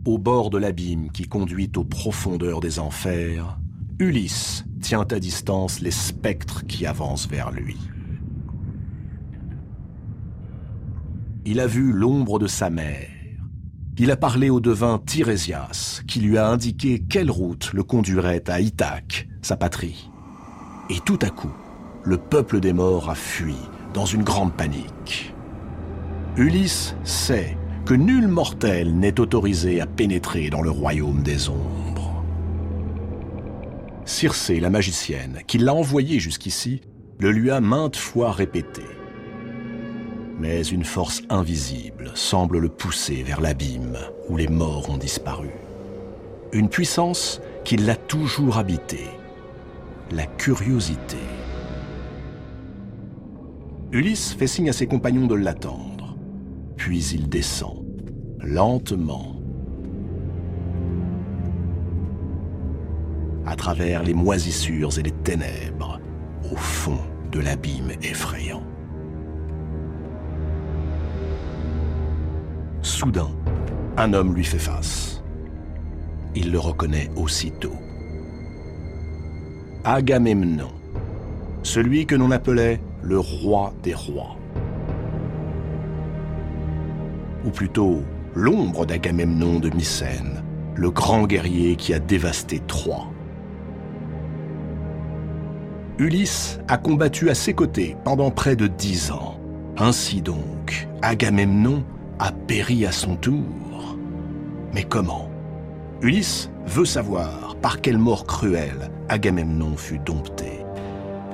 Au bord de l'abîme qui conduit aux profondeurs des enfers, Ulysse tient à distance les spectres qui avancent vers lui. Il a vu l'ombre de sa mère. Il a parlé au devin Tirésias, qui lui a indiqué quelle route le conduirait à Ithaque, sa patrie. Et tout à coup, le peuple des morts a fui, dans une grande panique. Ulysse sait que nul mortel n'est autorisé à pénétrer dans le royaume des ombres. Circé, la magicienne, qui l'a envoyé jusqu'ici, le lui a maintes fois répété. Mais une force invisible semble le pousser vers l'abîme où les morts ont disparu. Une puissance qui l'a toujours habité, la curiosité. Ulysse fait signe à ses compagnons de l'attendre, puis il descend, lentement, à travers les moisissures et les ténèbres, au fond de l'abîme effrayant. Soudain, un homme lui fait face. Il le reconnaît aussitôt. Agamemnon, celui que l'on appelait le roi des rois. Ou plutôt, l'ombre d'Agamemnon de Mycène, le grand guerrier qui a dévasté Troie. Ulysse a combattu à ses côtés pendant près de 10 ans. Ainsi donc, Agamemnon a péri à son tour. Mais comment? Ulysse veut savoir par quelle mort cruelle Agamemnon fut dompté.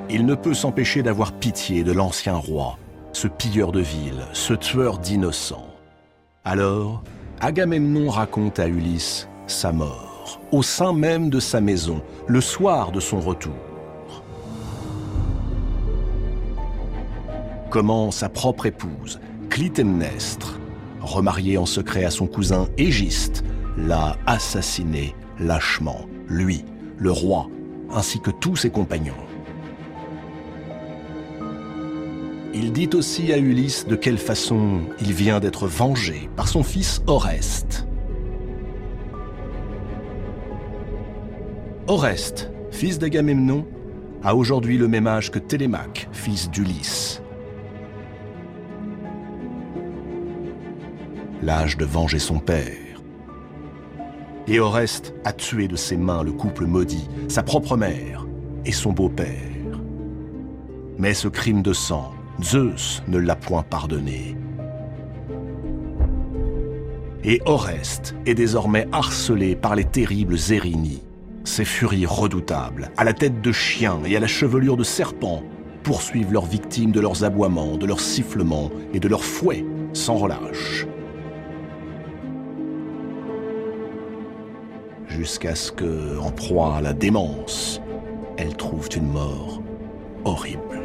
Il ne peut s'empêcher d'avoir pitié de l'ancien roi, ce pilleur de ville, ce tueur d'innocents. Alors, Agamemnon raconte à Ulysse sa mort, au sein même de sa maison, le soir de son retour. Comment sa propre épouse, Clytemnestre, remariée en secret à son cousin Égiste, l'a assassiné lâchement, lui, le roi, ainsi que tous ses compagnons. Il dit aussi à Ulysse de quelle façon il vient d'être vengé par son fils Oreste. Oreste, fils d'Agamemnon, a aujourd'hui le même âge que Télémaque, fils d'Ulysse. L'âge de venger son père. Et Oreste a tué de ses mains le couple maudit, sa propre mère et son beau-père. Mais ce crime de sang, Zeus ne l'a point pardonné. Et Oreste est désormais harcelé par les terribles Érynies, ces furies redoutables, à la tête de chiens et à la chevelure de serpents, poursuivent leurs victimes de leurs aboiements, de leurs sifflements et de leurs fouets sans relâche. Jusqu'à ce que, en proie à la démence, elles trouvent une mort horrible.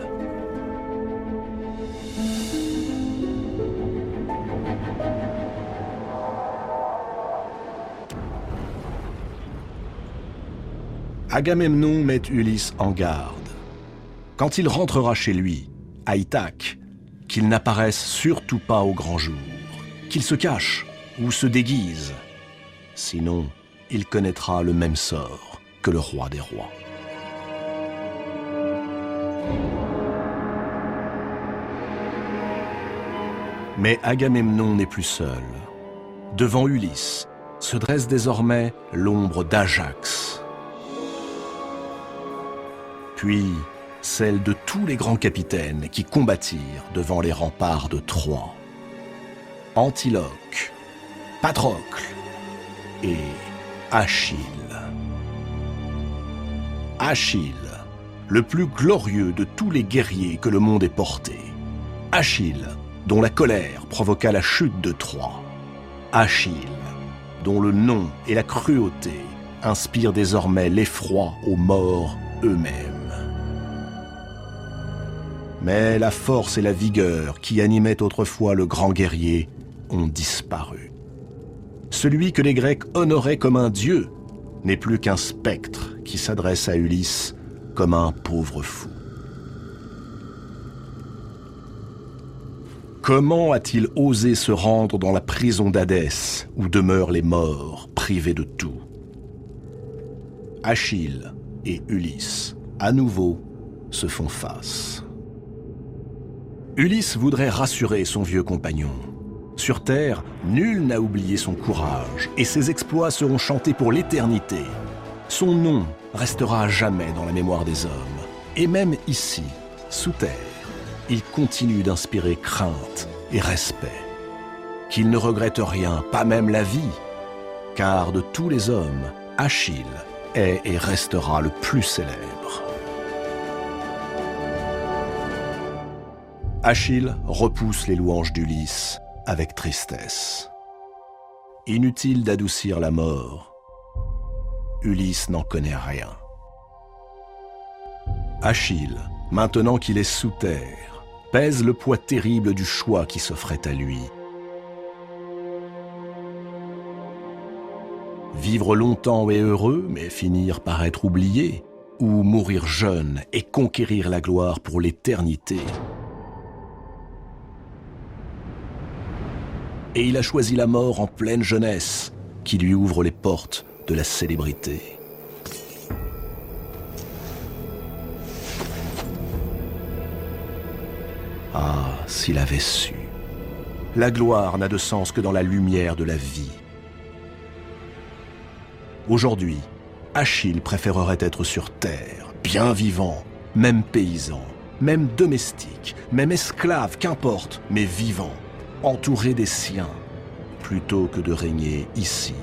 Agamemnon met Ulysse en garde. Quand il rentrera chez lui, à Ithaque, qu'il n'apparaisse surtout pas au grand jour, qu'il se cache ou se déguise. Sinon, il connaîtra le même sort que le roi des rois. Mais Agamemnon n'est plus seul. Devant Ulysse se dresse désormais l'ombre d'Ajax, puis celle de tous les grands capitaines qui combattirent devant les remparts de Troie. Antiloque, Patrocle et Achille. Achille, le plus glorieux de tous les guerriers que le monde ait portés. Achille, dont la colère provoqua la chute de Troie. Achille, dont le nom et la cruauté inspirent désormais l'effroi aux morts eux-mêmes. Mais la force et la vigueur qui animaient autrefois le grand guerrier ont disparu. Celui que les Grecs honoraient comme un dieu n'est plus qu'un spectre qui s'adresse à Ulysse comme un pauvre fou. Comment a-t-il osé se rendre dans la prison d'Hadès, où demeurent les morts, privés de tout? Achille et Ulysse, à nouveau, se font face. Ulysse voudrait rassurer son vieux compagnon. Sur Terre, nul n'a oublié son courage, et ses exploits seront chantés pour l'éternité. Son nom restera à jamais dans la mémoire des hommes. Et même ici, sous terre, il continue d'inspirer crainte et respect. Qu'il ne regrette rien, pas même la vie, car de tous les hommes, Achille est et restera le plus célèbre. Achille repousse les louanges d'Ulysse avec tristesse. Inutile d'adoucir la mort, Ulysse n'en connaît rien. Achille, maintenant qu'il est sous terre, pèse le poids terrible du choix qui s'offrait à lui. Vivre longtemps et heureux, mais finir par être oublié, ou mourir jeune et conquérir la gloire pour l'éternité. Et il a choisi la mort en pleine jeunesse, qui lui ouvre les portes de la célébrité. Ah, s'il avait su. La gloire n'a de sens que dans la lumière de la vie. Aujourd'hui, Achille préférerait être sur terre, bien vivant, même paysan, même domestique, même esclave, qu'importe, mais vivant, entouré des siens, plutôt que de régner ici,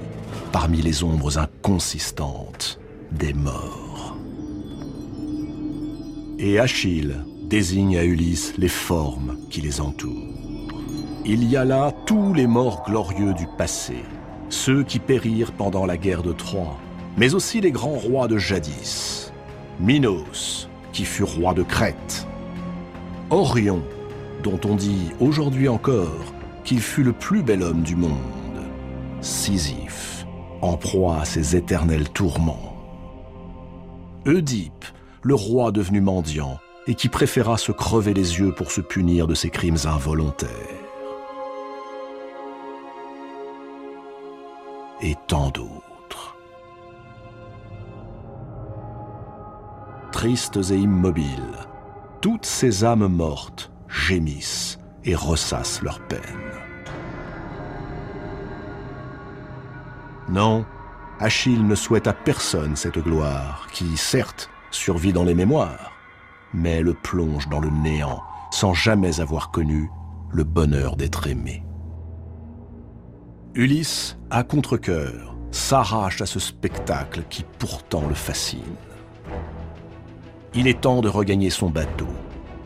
parmi les ombres inconsistantes des morts. Et Achille désigne à Ulysse les formes qui les entourent. Il y a là tous les morts glorieux du passé, ceux qui périrent pendant la guerre de Troie, mais aussi les grands rois de jadis. Minos, qui fut roi de Crète. Orion, dont on dit aujourd'hui encore qu'il fut le plus bel homme du monde. Sisyphe, en proie à ses éternels tourments. Oedipe, le roi devenu mendiant et qui préféra se crever les yeux pour se punir de ses crimes involontaires. Et tant d'autres. Tristes et immobiles, toutes ces âmes mortes gémissent et ressassent leur peine. Non, Achille ne souhaite à personne cette gloire qui, certes, survit dans les mémoires, mais le plonge dans le néant sans jamais avoir connu le bonheur d'être aimé. Ulysse, à contre-cœur, s'arrache à ce spectacle qui pourtant le fascine. Il est temps de regagner son bateau,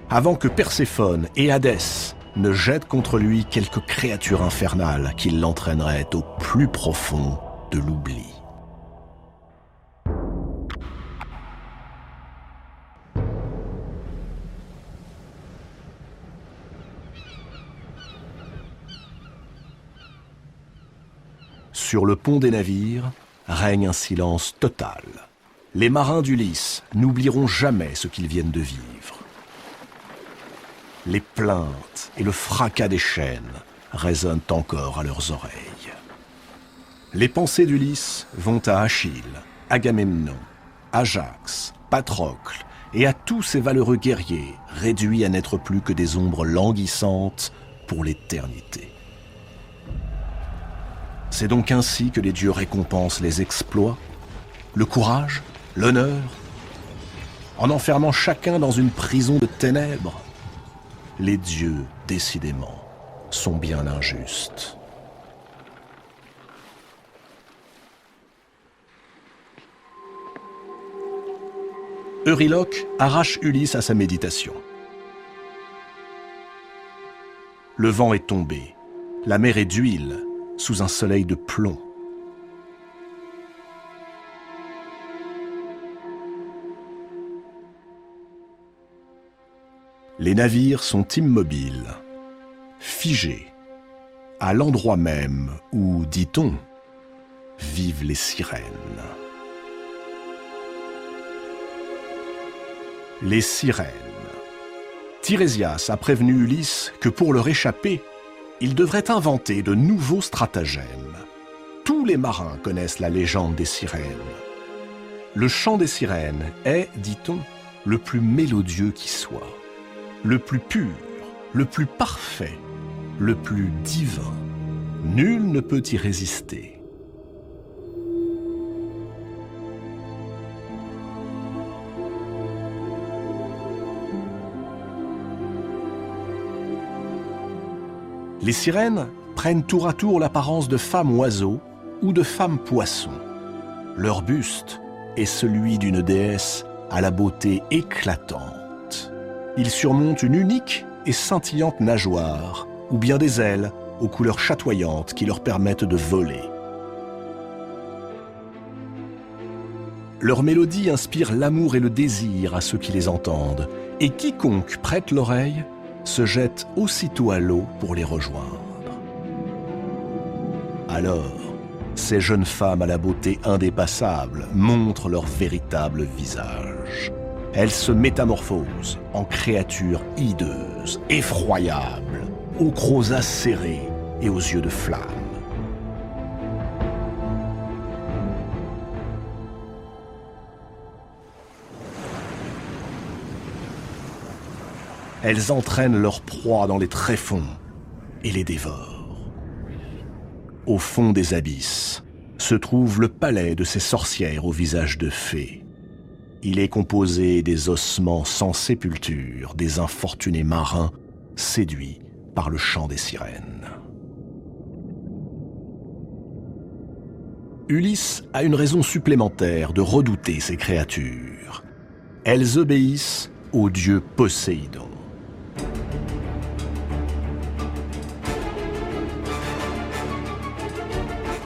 avant que Perséphone et Hadès ne jettent contre lui quelque créature infernale qui l'entraînerait au plus profond de l'oubli. Sur le pont des navires règne un silence total. Les marins d'Ulysse n'oublieront jamais ce qu'ils viennent de vivre. Les plaintes et le fracas des chaînes résonnent encore à leurs oreilles. Les pensées d'Ulysse vont à Achille, Agamemnon, Ajax, Patrocle et à tous ces valeureux guerriers réduits à n'être plus que des ombres languissantes pour l'éternité. C'est donc ainsi que les dieux récompensent les exploits, le courage, l'honneur, en enfermant chacun dans une prison de ténèbres. Les dieux, décidément, sont bien injustes. Euryloque arrache Ulysse à sa méditation. Le vent est tombé, la mer est d'huile, sous un soleil de plomb. Les navires sont immobiles, figés, à l'endroit même où, dit-on, vivent les sirènes. Les sirènes, Tirésias a prévenu Ulysse que pour leur échapper, il devrait inventer de nouveaux stratagèmes. Tous les marins connaissent la légende des sirènes. Le chant des sirènes est, dit-on, le plus mélodieux qui soit, le plus pur, le plus parfait, le plus divin. Nul ne peut y résister. Les sirènes prennent tour à tour l'apparence de femmes oiseaux ou de femmes poissons. Leur buste est celui d'une déesse à la beauté éclatante. Il surmonte une unique et scintillante nageoire, ou bien des ailes aux couleurs chatoyantes qui leur permettent de voler. Leur mélodie inspire l'amour et le désir à ceux qui les entendent, et quiconque prête l'oreille se jette aussitôt à l'eau pour les rejoindre. Alors, ces jeunes femmes à la beauté indépassable montrent leur véritable visage. Elles se métamorphosent en créatures hideuses, effroyables, aux crocs acérés et aux yeux de flamme. Elles entraînent leur proie dans les tréfonds et les dévorent. Au fond des abysses se trouve le palais de ces sorcières au visage de fées. Il est composé des ossements sans sépulture des infortunés marins séduits par le chant des sirènes. Ulysse a une raison supplémentaire de redouter ces créatures. Elles obéissent au dieu Poséidon.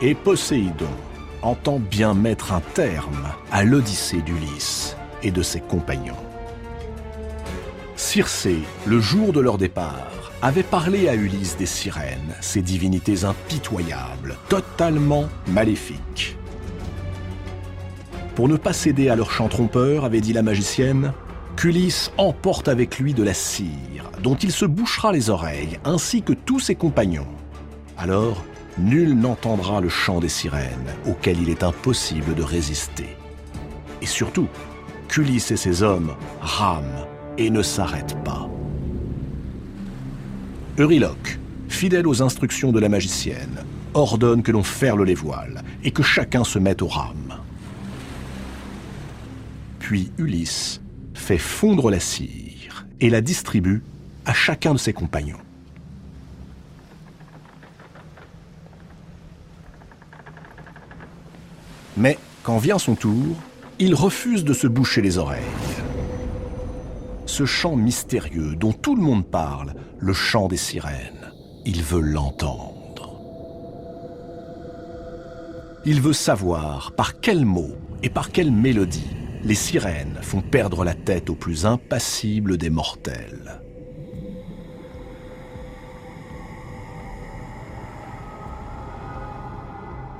Et Poséidon entend bien mettre un terme à l'odyssée d'Ulysse et de ses compagnons. Circé, le jour de leur départ, avait parlé à Ulysse des sirènes, ces divinités impitoyables, totalement maléfiques. Pour ne pas céder à leur chant trompeur, avait dit la magicienne, qu'Ulysse emporte avec lui de la cire, dont il se bouchera les oreilles, ainsi que tous ses compagnons. Alors, nul n'entendra le chant des sirènes, auquel il est impossible de résister. Et surtout, qu'Ulysse et ses hommes rament et ne s'arrêtent pas. Euryloque, fidèle aux instructions de la magicienne, ordonne que l'on ferle les voiles et que chacun se mette aux rames. Puis Ulysse fait fondre la cire et la distribue à chacun de ses compagnons. Mais quand vient son tour, il refuse de se boucher les oreilles. Ce chant mystérieux dont tout le monde parle, le chant des sirènes, il veut l'entendre. Il veut savoir par quels mots et par quelle mélodie les sirènes font perdre la tête aux plus impassibles des mortels.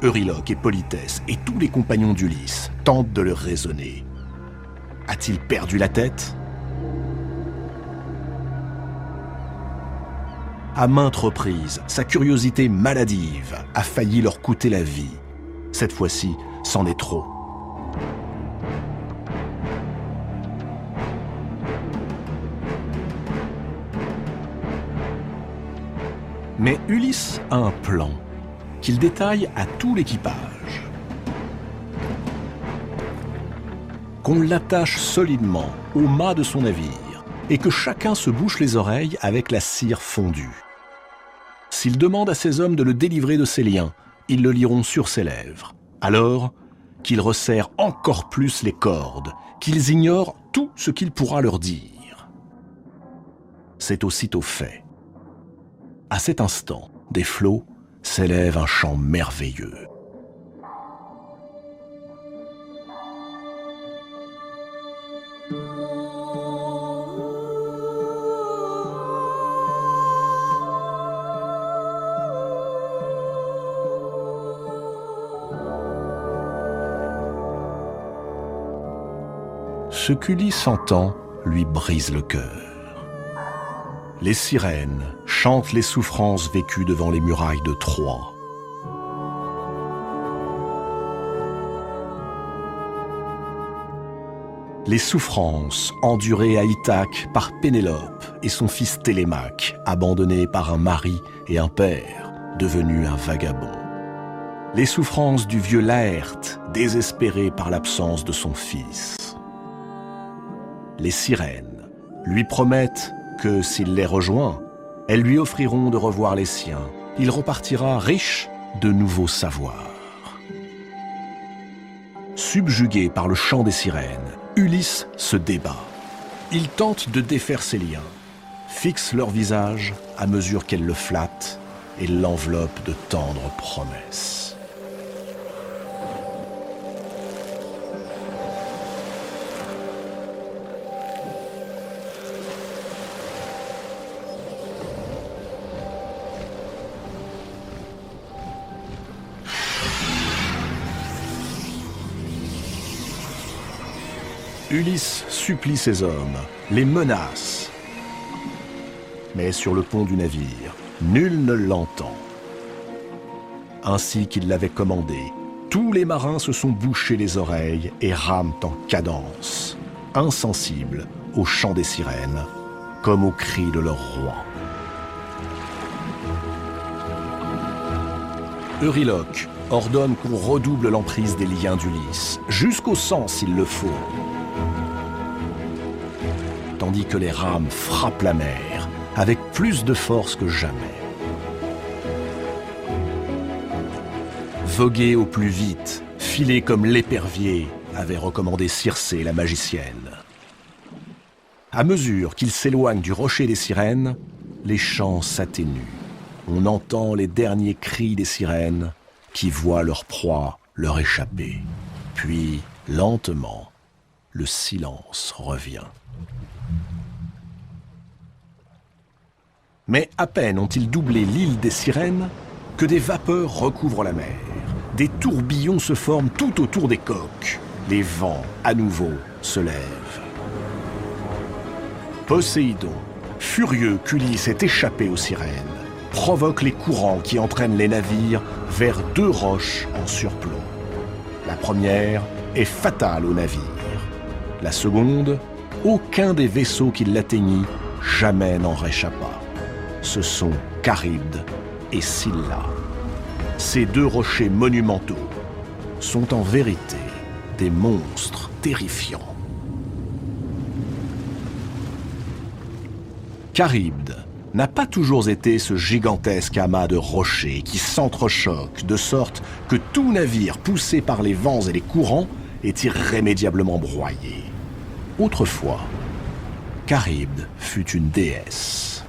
Euryloque et Polythèse et tous les compagnons d'Ulysse tentent de le raisonner. A-t-il perdu la tête ? À maintes reprises, sa curiosité maladive a failli leur coûter la vie. Cette fois-ci, c'en est trop. Mais Ulysse a un plan qu'il détaille à tout l'équipage. Qu'on l'attache solidement au mât de son navire et que chacun se bouche les oreilles avec la cire fondue. S'il demande à ses hommes de le délivrer de ses liens, ils le liront sur ses lèvres. Alors qu'il resserre encore plus les cordes, qu'ils ignorent tout ce qu'il pourra leur dire. C'est aussitôt fait. À cet instant, des flots s'élève un chant merveilleux. Ce qu'Ulysse entend lui brise le cœur. Les sirènes chantent les souffrances vécues devant les murailles de Troie. Les souffrances endurées à Ithaque par Pénélope et son fils Télémaque, abandonné par un mari et un père, devenu un vagabond. Les souffrances du vieux Laërte, désespéré par l'absence de son fils. Les sirènes lui promettent que s'il les rejoint, elles lui offriront de revoir les siens. Il repartira riche de nouveaux savoirs. Subjugué par le chant des sirènes, Ulysse se débat. Il tente de défaire ses liens, fixe leur visage à mesure qu'elle le flatte et l'enveloppe de tendres promesses. Ulysse supplie ses hommes, les menace. Mais sur le pont du navire, nul ne l'entend. Ainsi qu'il l'avait commandé, tous les marins se sont bouchés les oreilles et rament en cadence, insensibles au chant des sirènes, comme aux cris de leur roi. Euryloque ordonne qu'on redouble l'emprise des liens d'Ulysse, jusqu'au sang s'il le faut. Tandis que les rames frappent la mer avec plus de force que jamais. Voguer au plus vite, filer comme l'épervier, avait recommandé Circé, la magicienne. À mesure qu'ils s'éloignent du rocher des sirènes, les chants s'atténuent. On entend les derniers cris des sirènes qui voient leur proie leur échapper. Puis, lentement, le silence revient. Mais à peine ont-ils doublé l'île des sirènes que des vapeurs recouvrent la mer. Des tourbillons se forment tout autour des coques. Les vents, à nouveau, se lèvent. Poséidon, furieux qu'Ulysse ait échappé aux sirènes, provoque les courants qui entraînent les navires vers deux roches en surplomb. La première est fatale au navire. La seconde, aucun des vaisseaux qui l'atteignit jamais n'en réchappa. Ce sont Charybde et Scylla. Ces deux rochers monumentaux sont en vérité des monstres terrifiants. Charybde n'a pas toujours été ce gigantesque amas de rochers qui s'entrechoquent de sorte que tout navire poussé par les vents et les courants est irrémédiablement broyé. Autrefois, Charybde fut une déesse.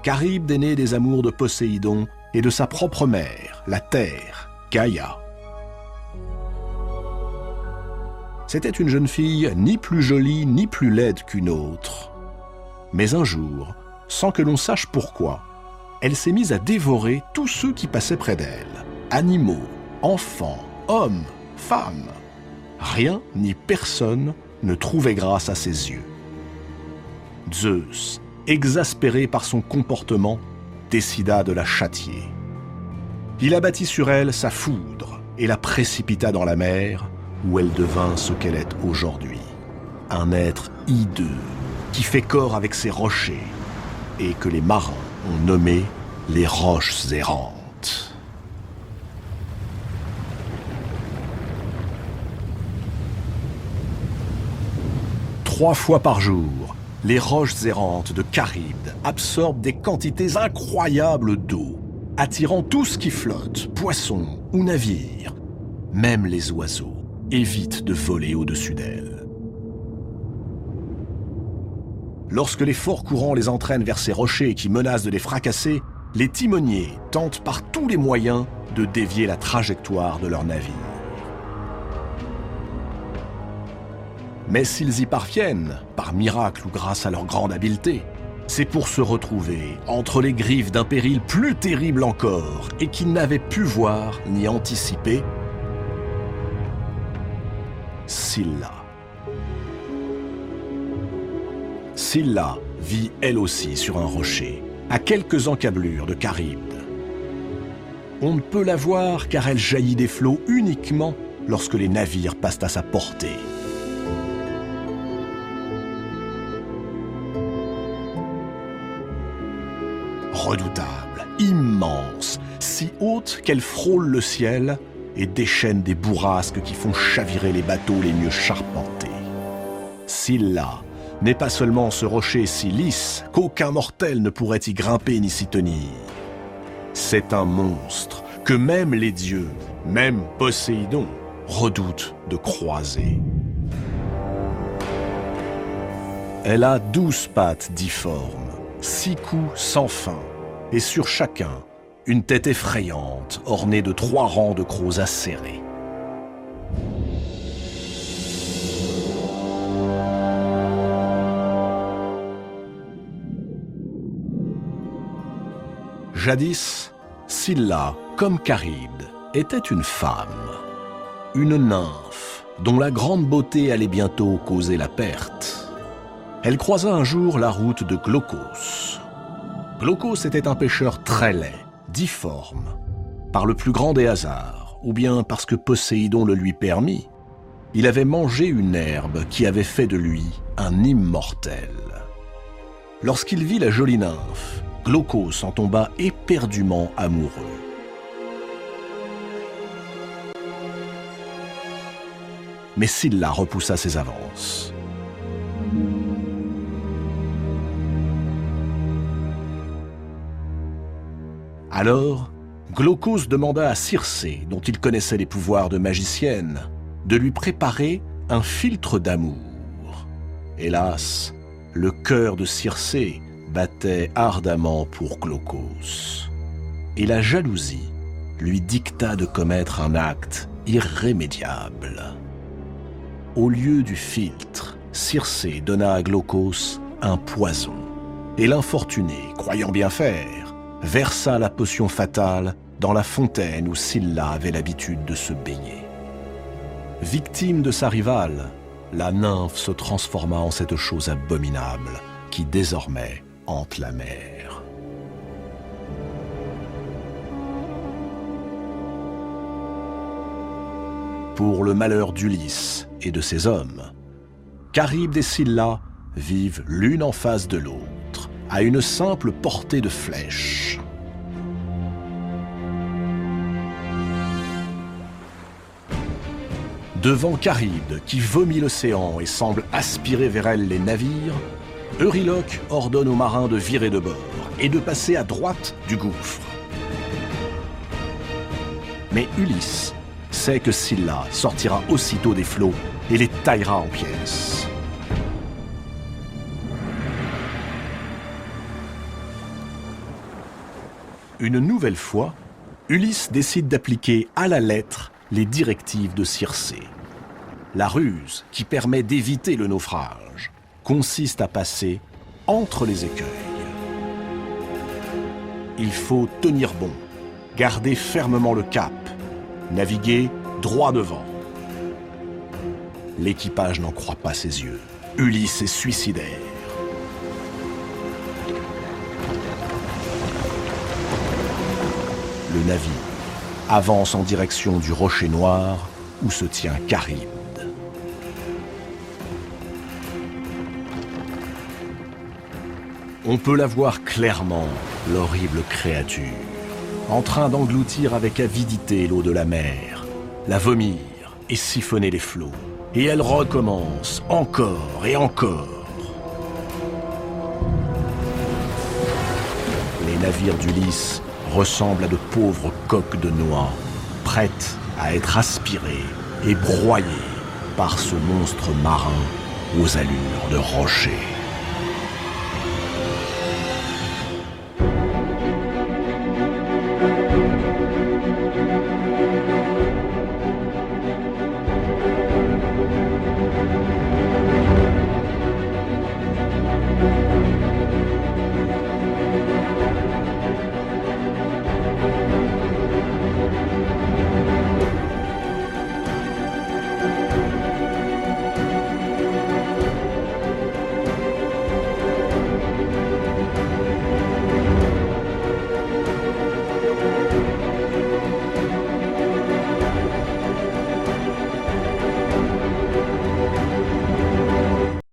Charybde est née des amours de Poséidon et de sa propre mère, la Terre, Gaïa. C'était une jeune fille ni plus jolie ni plus laide qu'une autre. Mais un jour, sans que l'on sache pourquoi, elle s'est mise à dévorer tous ceux qui passaient près d'elle. Animaux, enfants, hommes, femmes. Rien ni personne ne trouvait grâce à ses yeux. Zeus, exaspéré par son comportement, décida de la châtier. Il abattit sur elle sa foudre et la précipita dans la mer, où elle devint ce qu'elle est aujourd'hui. Un être hideux qui fait corps avec ses rochers et que les marins ont nommé les roches errantes. Trois fois par jour, les roches errantes de Charybde absorbent des quantités incroyables d'eau, attirant tout ce qui flotte, poissons ou navires. Même les oiseaux évitent de voler au-dessus d'elles. Lorsque les forts courants les entraînent vers ces rochers qui menacent de les fracasser, les timoniers tentent par tous les moyens de dévier la trajectoire de leur navire. Mais s'ils y parviennent, par miracle ou grâce à leur grande habileté, c'est pour se retrouver entre les griffes d'un péril plus terrible encore et qu'il n'avait pu voir ni anticiper, Scylla. Scylla vit elle aussi sur un rocher, à quelques encablures de Charybde. On ne peut la voir car elle jaillit des flots uniquement lorsque les navires passent à sa portée. Redoutable, immense, si haute qu'elle frôle le ciel et déchaîne des bourrasques qui font chavirer les bateaux les mieux charpentés. Scylla n'est pas seulement ce rocher si lisse qu'aucun mortel ne pourrait y grimper ni s'y tenir. C'est un monstre que même les dieux, même Poséidon, redoutent de croiser. Elle a 12 pattes difformes, 6 coups sans fin, et sur chacun, une tête effrayante ornée de 3 rangs de crocs acérés. Jadis, Scylla, comme Charybde, était une femme, une nymphe dont la grande beauté allait bientôt causer la perte. Elle croisa un jour la route de Glaucos. Glaucos était un pêcheur très laid, difforme, par le plus grand des hasards, ou bien parce que Poséidon le lui permit. Il avait mangé une herbe qui avait fait de lui un immortel. Lorsqu'il vit la jolie nymphe, Glaucos en tomba éperdument amoureux. Mais Scylla repoussa ses avances. Alors, Glaucos demanda à Circé, dont il connaissait les pouvoirs de magicienne, de lui préparer un filtre d'amour. Hélas, le cœur de Circé battait ardemment pour Glaucos. Et la jalousie lui dicta de commettre un acte irrémédiable. Au lieu du filtre, Circé donna à Glaucos un poison. Et l'infortuné, croyant bien faire, versa la potion fatale dans la fontaine où Scylla avait l'habitude de se baigner. Victime de sa rivale, la nymphe se transforma en cette chose abominable qui désormais hante la mer. Pour le malheur d'Ulysse et de ses hommes, Charybde et Scylla vivent l'une en face de l'autre, à une simple portée de flèche. Devant Charybde, qui vomit l'océan et semble aspirer vers elle les navires, Euryloque ordonne aux marins de virer de bord et de passer à droite du gouffre. Mais Ulysse sait que Scylla sortira aussitôt des flots et les taillera en pièces. Une nouvelle fois, Ulysse décide d'appliquer à la lettre les directives de Circé. La ruse qui permet d'éviter le naufrage consiste à passer entre les écueils. Il faut tenir bon, garder fermement le cap, naviguer droit devant. L'équipage n'en croit pas ses yeux. Ulysse est suicidaire. Le navire avance en direction du rocher noir où se tient Charybde. On peut la voir clairement, l'horrible créature, en train d'engloutir avec avidité l'eau de la mer, la vomir et siphonner les flots. Et elle recommence encore et encore. Les navires d'Ulysse ressemblent à de pauvres coques de noix, prêtes à être aspirées et broyées par ce monstre marin aux allures de rocher.